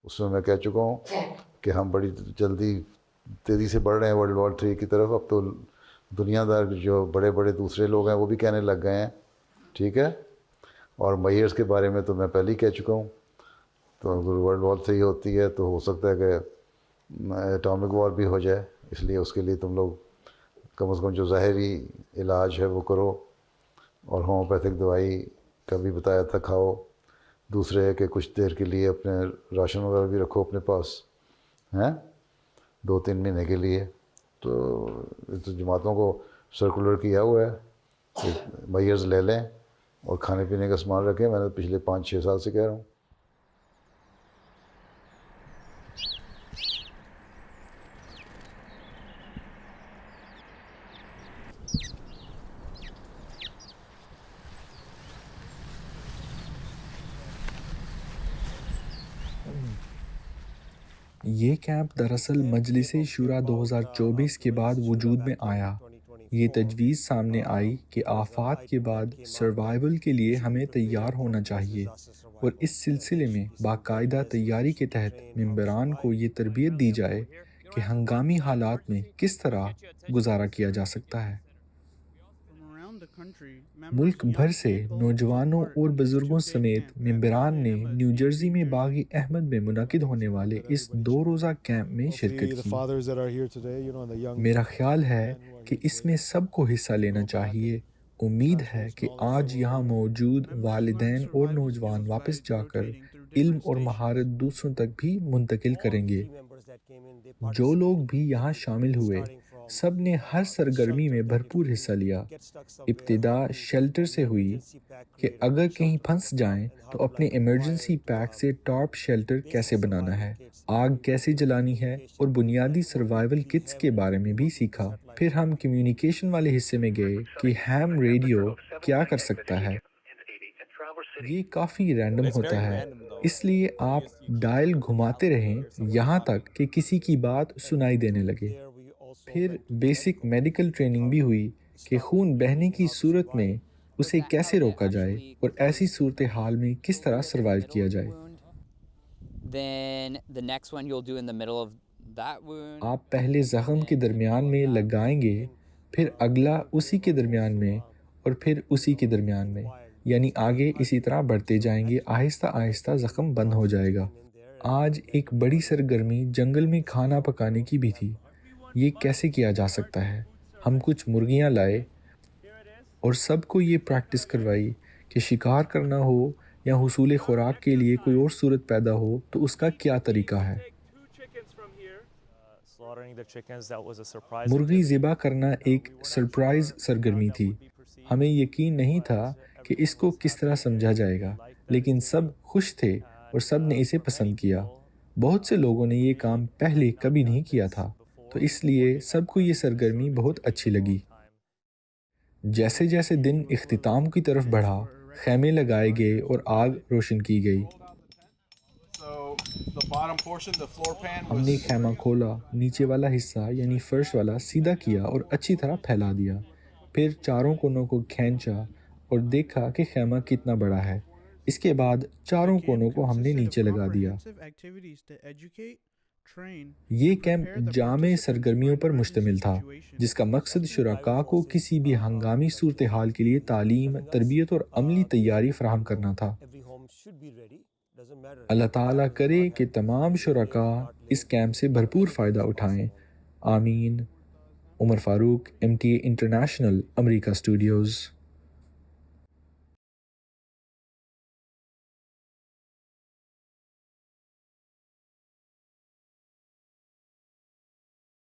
اس میں کہہ چکا ہوں کہ ہم بڑی جلدی تیزی سے بڑھ رہے ہیں World War III کی طرف. اب تو دنیا دار جو بڑے بڑے دوسرے لوگ ہیں وہ بھی کہنے لگ گئے ہیں. ٹھیک ہے. اور میئرس کے بارے میں تو میں پہلے ہی کہہ چکا ہوں. تو اگر World War III ہوتی ہے تو ہو سکتا ہے کہ اٹامک وار بھی ہو جائے. اس لیے اس کے لیے تم لوگ کم از کم جو ظاہری علاج ہے وہ کرو, اور ہومیوپیتھک دوائی کا بھی بتایا تھا کھاؤ. دوسرے ہے کہ کچھ دیر کے لیے اپنے راشن وغیرہ بھی رکھو اپنے پاس ہیں 2-3 مہینے کے لیے. تو جماعتوں کو سرکولر کیا ہوا ہے کہ میئرز لے لیں اور کھانے پینے کا سامان رکھیں. میں نے پچھلے 5-6 سال سے کہہ رہا ہوں. یہ کیمپ دراصل مجلس شورا 2024 کے بعد وجود میں آیا. یہ تجویز سامنے آئی کہ آفات کے بعد سروائیول کے لیے ہمیں تیار ہونا چاہیے, اور اس سلسلے میں باقاعدہ تیاری کے تحت ممبران کو یہ تربیت دی جائے کہ ہنگامی حالات میں کس طرح گزارا کیا جا سکتا ہے. ملک بھر سے نوجوانوں اور بزرگوں سمیت ممبران نے نیو جرسی میں باغ احمد میں منعقد ہونے والے اس 2 روزہ کیمپ میں شرکت کی. میرا خیال ہے کہ اس میں سب کو حصہ لینا چاہیے. امید ہے کہ آج یہاں موجود والدین اور نوجوان واپس جا کر علم اور مہارت دوسروں تک بھی منتقل کریں گے. جو لوگ بھی یہاں شامل ہوئے سب نے ہر سرگرمی میں بھرپور حصہ لیا. ابتدا شیلٹر سے ہوئی کہ اگر کہیں پھنس جائیں تو اپنے ایمرجنسی پیک سے ٹارپ شیلٹر کیسے بنانا ہے, آگ کیسے جلانی ہے, اور بنیادی سروائیول کٹس کے بارے میں بھی سیکھا. پھر ہم کمیونیکیشن والے حصے میں گئے کہ ہیم ریڈیو کیا کر سکتا ہے. یہ کافی رینڈم ہوتا ہے, اس لیے آپ ڈائل گھماتے رہیں یہاں تک کہ کسی کی بات سنائی دینے لگے. پھر بیسک میڈیکل ٹریننگ بھی ہوئی کہ خون بہنے کی صورت میں اسے کیسے روکا جائے اور ایسی صورتحال میں کس طرح سروائیو کیا جائے. آپ پہلے زخم کے درمیان میں لگائیں گے, پھر اگلا اسی کے درمیان میں, اور پھر اسی کے درمیان میں, یعنی آگے اسی طرح بڑھتے جائیں گے. آہستہ آہستہ زخم بند ہو جائے گا. آج ایک بڑی سرگرمی جنگل میں کھانا پکانے کی بھی تھی. یہ کیسے کیا جا سکتا ہے؟ ہم کچھ مرغیاں لائے اور سب کو یہ پریکٹس کروائی کہ شکار کرنا ہو یا حصول خوراک کے لیے کوئی اور صورت پیدا ہو تو اس کا کیا طریقہ ہے. مرغی ذبح کرنا ایک سرپرائز سرگرمی تھی. ہمیں یقین نہیں تھا کہ اس کو کس طرح سمجھا جائے گا, لیکن سب خوش تھے اور سب نے اسے پسند کیا. بہت سے لوگوں نے یہ کام پہلے کبھی نہیں کیا تھا, تو اس لیے سب کو یہ سرگرمی بہت اچھی لگی. جیسے جیسے دن اختتام کی طرف بڑھا, خیمے لگائے گئے اور آگ روشن کی گئی. ہم نے خیمہ کھولا, نیچے والا حصہ یعنی فرش والا سیدھا کیا اور اچھی طرح پھیلا دیا. پھر چاروں کونوں کو کھینچا اور دیکھا کہ خیمہ کتنا بڑا ہے. اس کے بعد چاروں کونوں کو ہم نے نیچے لگا دیا. یہ کیمپ جامع سرگرمیوں پر مشتمل تھا, جس کا مقصد شرکاء کو کسی بھی ہنگامی صورتحال کے لیے تعلیم, تربیت اور عملی تیاری فراہم کرنا تھا. اللہ تعالیٰ کرے کہ تمام شرکاء اس کیمپ سے بھرپور فائدہ اٹھائیں. آمین. عمر فاروق, MTA انٹرنیشنل, امریکہ اسٹوڈیوز.